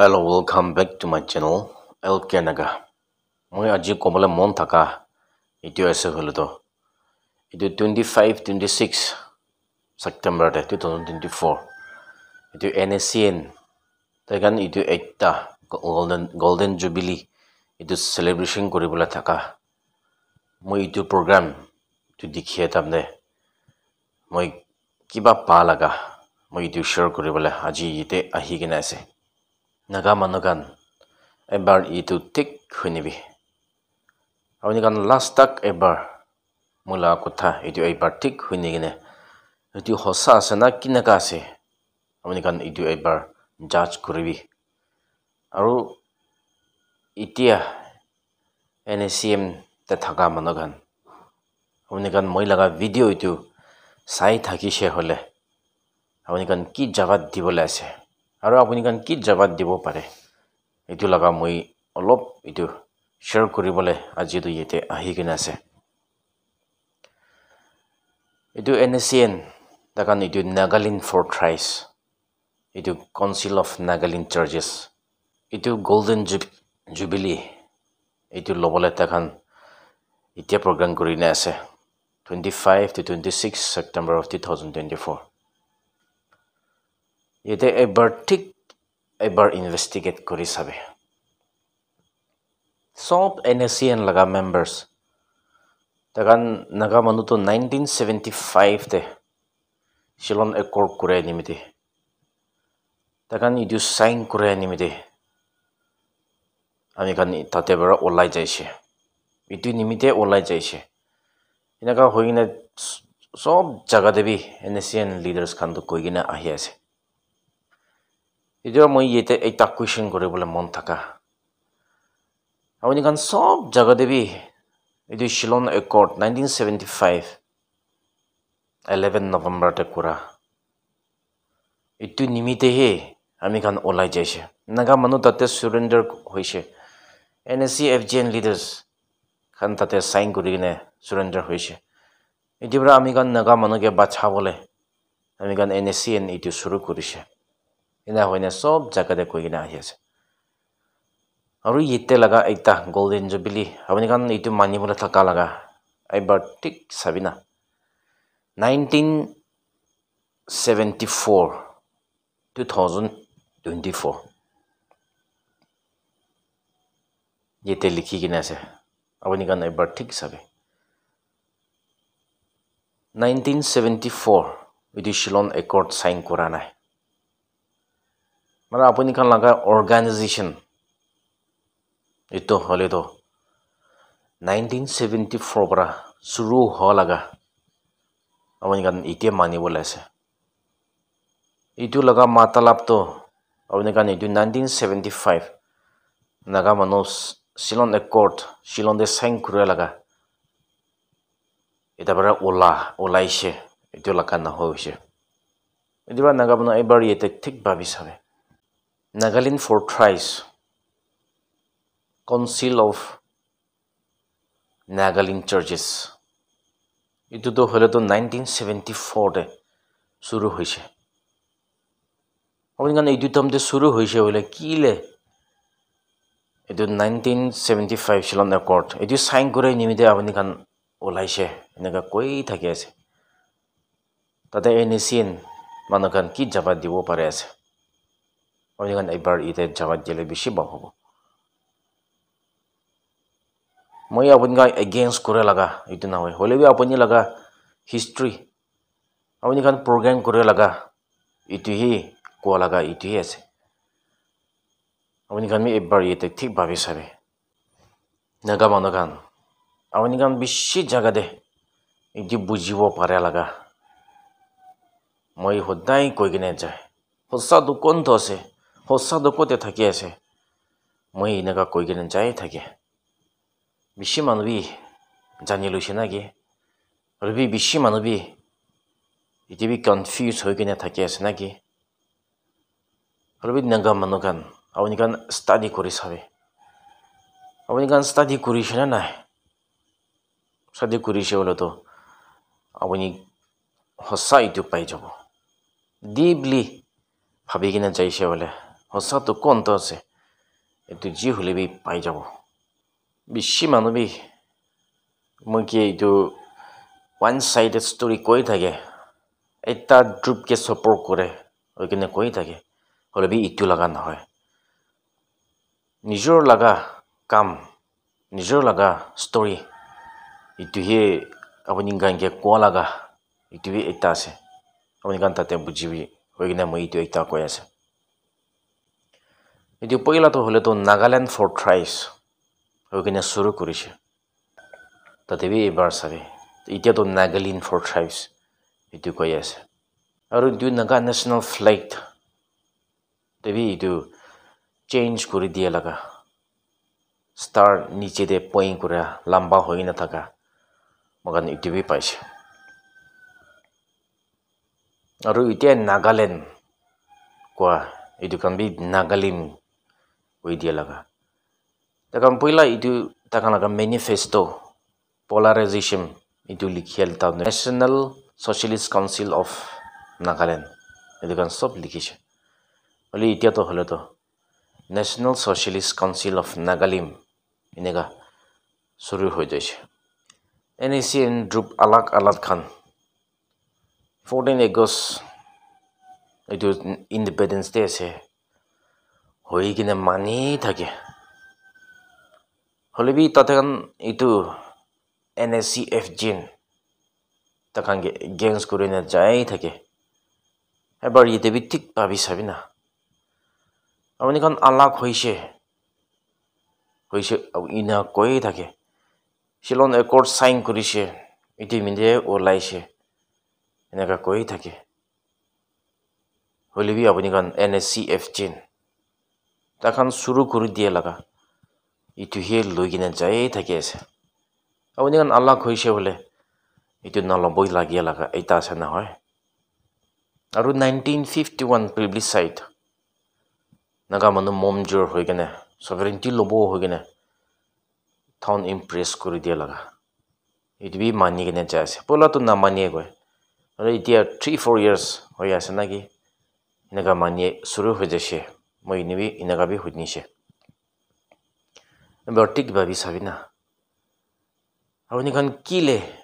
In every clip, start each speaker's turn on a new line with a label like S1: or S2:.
S1: Hello, welcome back to my channel, LK Naga. Moi aji kobole mon thaka itu ase holo to. Itu 25-26 September 2024. Itu NSCN. Tegan itu ekta Golden Jubilee. Itu celebration koribole thaka. Moi itu program tu dikhiye tamne. Moi kiba pa laga. Moi itu share koribole aji ite ahi kena ase. Naga manugan ebar itu tik hunibi. Awani kan last tak ebar mula kotha itu ebar tik hunigine. Itu hosa ase na kinaka ase. Awani kan itu ebar judge koribi. Aru itia NSCM te thaka manugan. Awani kan moi laga video itu sai thakishe hole. Awani kan ki jawab dibole ase. Aru apuni kan ki jawab dibo pare. Itu laga moi olop itu share koribole aji tu yete ahi kena ase. Itu NSCN takan itu Nagaland for Thrice. Itu Council of Nagaland Churches. Itu Golden Jubilee. Itu lobole takan itia program korine ase 25-26 September of 2024. Yete ebar investigate kori sabe. Sob NSCN laga members. Takan naga manu to 1975 te Shillong Accord kure nimite. Takan itu sign kure nimite. Ami kan tate bara olai jaise. Itu nimite olai jaise. Inaka hoigina sob jaga debi NSCN leaders kan to koigina ahi ase. Itu moi yete ekta question koribole mon thaka. Awani kan sob jaga debi itu Shillong Accord 1975 11 November te kura. Itu nimite he ami kan olai jaise. Naga manu tate surrender hoise. NSC FGN leaders kan tate sign korigine surrender hoise. Itu bra ami kan naga manu ke bacha bole. Ami kan NSCN itu suru korise. Ina hoine sob jaga de koigina ahi ase. Aru yete laga ekta Golden Jubilee. Awani kan itu mani bole thaka laga. Ebar tik sabina. 1974 2024. Yete likhi kina ase. Awani kan ebar tik sabe. 1974 itu Shillong Accord sign kora nai. Mara apuni kan laga organization itu hole to 1974 para suru ho laga awani kan ite mani bole ase. Itu laga matalap to awani kan itu 1975 naga manos Shillong Accord Shillong de sign kure laga ita bara olaise itu laga na hoise. Itu ba naga mano ebar yete tik babi sabe. Nagaland for Thrice Council of Nagaland Churches. Itu to hole to 1974 de suru hoise. Awani kan itu tamde suru hoise hole kile. Itu 1975 Shillong Accord. Itu sign kore nimite awani kan olaise. Enaka koi thaki ase. Tate NSCN manukan ki jawab dibo pare ase. Awani kan ebar ite jawab dile bishi ba hobo. Moi apuni ka against kore laga itu na hoy. Hole bi apuni laga history. Awani kan program kore laga itu hi ko laga itu hi ase. Awani kan mi ebar ite tik babi sabe. Naga manugan. Awani kan bishi jaga de itu bujibo pare laga. Moi hodai koigine jai. Hossa du kon to ase. Hossa du kote thaki ase. Moi naga koigine jai thake. Bishi manubi jani lushina ki. Rubi bishi manubi iti bi confused hoigine thaki ase na ki. Rubi naga manugan. Awani kan study kori sabe. Awani kan study kori shina nai. Study kori she holo to awani hossa itu pai jabo. Deeply ভাবি কিনে যাইছে বলে হসাটো কোনটো আছে এটো G হলে B পাই যাব বেছি মানুহ বি মই কি এইটো ওয়ান সাইডেড স্টোরি কই থাকে এটা গ্রুপকে সাপোর্ট করে ওইখানে কই থাকে হলে বি ইটো লাগা নহয় নিজর লাগা কাম নিজর লাগা স্টোরি ইটো হে আপনি গানকে কোয়া লাগা ইটো বি এটা আছে আপনি গান তাতে বুঝিবি ওইখানে মই ইটো এটা কই আছে ইটো পয়লা তো হলে তো নাগাল্যান্ড ফর ট্রাইবস ওইখানে শুরু করেছে তাতে বি এবার সাবে ইতিয়া তো নাগাল্যান্ড ফর ট্রাইবস ইটো কই আছে আর ইটো নাগা ন্যাশনাল ফ্ল্যাগ তেবি ইটো চেঞ্জ করে দিয়ে লাগা স্টার নিচে দে পয়েন্ট করে লম্বা হয়ে না থাকা মগান ইটো বি পাইছে আর ইতিয়া নাগাল্যান্ড কোয়া ইটো কান বি নাগালিম কই দিয়ে লাগা তাকান পয়লা ইটো তাকান লাগা manifesto polarization itu likhial ta National Socialist Council of Nagaland itu kan sob likhiche oli itia to hole to National Socialist Council of Nagalim inega shuru hoi jaise NACN group alag alag khan 14 August itu Independence Day ase hoi kine mani thake hole bi tate kan itu NSCF Jin তাকান games করে না যাই থাকে এবার ইতে B ঠিক ভাবি সাবি না আপনি কোন আলাগ হইছে ইনা কই থাকে শিলন একর্ড সাইন করিছে ইতি মিন্দে ওলাইছে এনেকা কই থাকে হলিবি আপনি কোন NSCF Jin তাকান শুরু করে দিয়ে লাগা ইটু হে লই কিনা যাই থাকে আছে আপনি কোন আলাগ হইছে বলে itu naloboi lagia laga eta ase na hoy aru 1951 plebiscite naga manu momjor hoigene sovereignty lobo hoigene town impress kori dia laga it bi mani gene jase pola to na mani goy aru itia 3-4 years hoya ase nagi naga mani suru ho jese moi nibi inaga bi hudnishe bertik babi sabina awni kan kile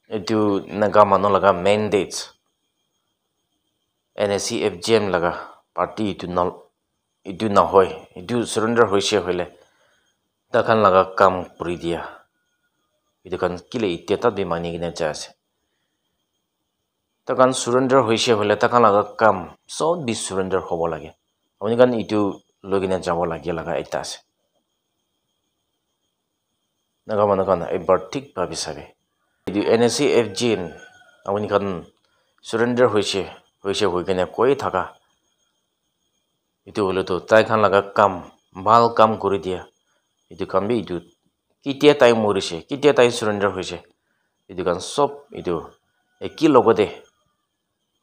S1: itu naga mano laga mandates NSCF Jin laga party itu na hoy itu surrender hoise hoile takan laga kam puri dia itu kan kile iteta be mani gina jase takan surrender hoise hoile takan laga kam so bi surrender hobo lage oni kan itu logina jabo lage laga eta ase naga mano kan ebar thik bhabi sabe itu NSCF Jin আপনি kan surrender hoise hoigene koi thaka itu hole to tai khan laga kam bal kam kori dia itu kan bi itu kitia tai morise kitia tai surrender hoise itu kan sob itu eki logode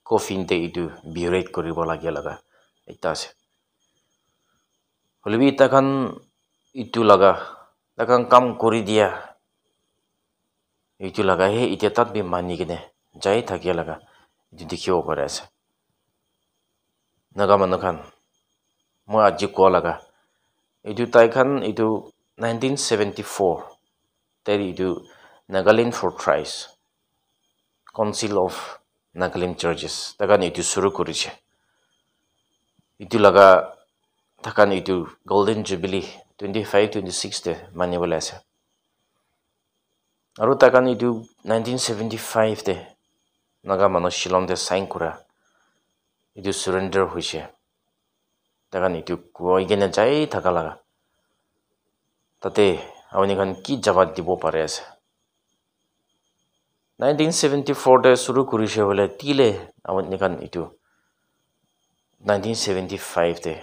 S1: coffin te itu birate koribo lagia laga eta ase hole bi ta kan itu laga ta kan kam kori dia itu laga he ite tat bi mani gine jai thakia laga itu dikhibo pare ase naga manu khan mo aji ko laga itu tai khan itu 1974 teri itu Nagaland for Tribes Council of Nagaland Churches takan itu suru koriche itu laga takan itu Golden Jubilee 25-26 te mani bola ase aru takan itu 1975 te naga mano shilong de sign kura itu surrender hoise takan itu koi gene jai thaka laga tate apni kan ki jawab dibo pare ase 1974 te shuru kurise bole tile apni kan itu 1975 te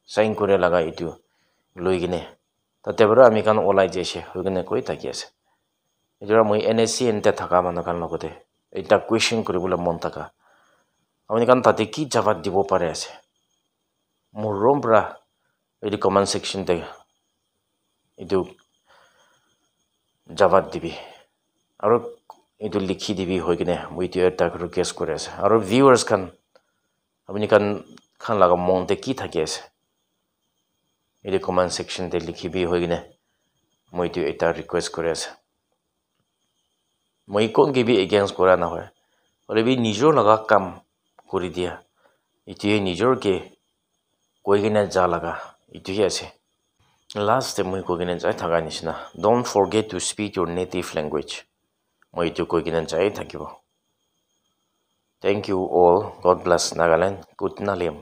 S1: sign kure laga itu loi gine tate bra ami kan olai jese hoigene koi thaki ase Ejora moi NSCN te thaka manu kan logote eta question koribole mon taka apni kan tate ki jawab dibo pare ase morom bra edi comment section te itu jawab dibi aru itu likhi dibi hoigine moi tu eta request kore ase aru viewers kan apni kan khan laga mon te ki thaki ase ede comment section te likhibi hoigine moi tu eta request kore ase moi kon ge bi against kora na hoy ore bi nijor laga kam kori dia itu nijor ke koi gina ja laga itu hi ase last te moi koi gina jai thaga nishina don't forget to speak your native language moi tu koi gina jai thakibo thank you all god bless Nagaland good naliam